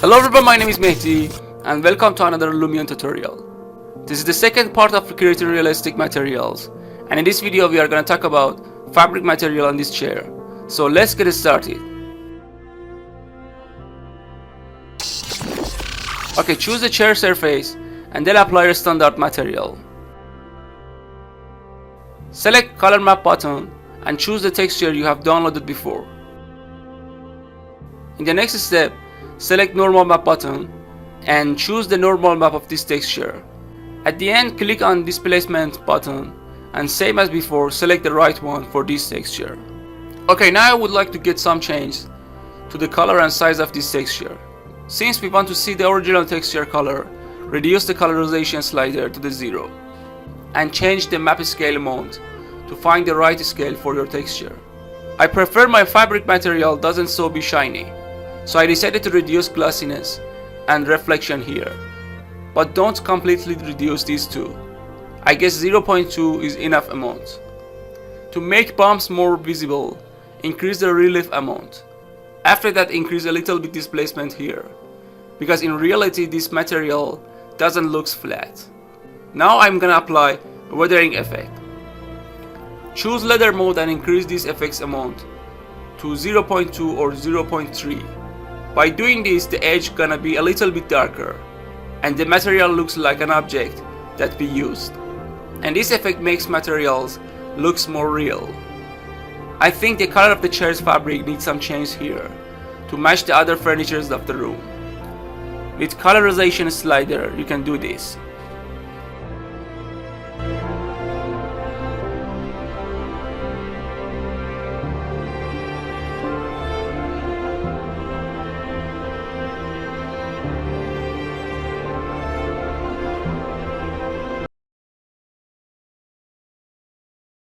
Hello everyone, my name is Mehdi and welcome to another Lumion tutorial. This is the second part of creating realistic materials, and in this video we are going to talk about fabric material on this chair. So let's get started. Okay, choose the chair surface and then apply your standard material. Select color map button and choose the texture you have downloaded before. In the next step, select normal map button and choose the normal map of this texture. At the end, click on displacement button and same as before, select the right one for this texture. Okay, now I would like to get some change to the color and size of this texture. Since we want to see the original texture color, reduce the colorization slider to the 0 and change the map scale amount to find the right scale for your texture. I prefer my fabric material doesn't so be shiny, so I decided to reduce glossiness and reflection here, but don't completely reduce these two. I guess 0.2 is enough amount. To make bumps more visible, increase the relief amount. After that, increase a little bit displacement here, because in reality this material doesn't look flat. Now I'm gonna apply a weathering effect. Choose leather mode and increase this effects amount to 0.2 or 0.3. By doing this, the edge gonna be a little bit darker and the material looks like an object that we used. And this effect makes materials looks more real. I think the color of the chair's fabric needs some change here to match the other furnitures of the room. With colorization slider, you can do this.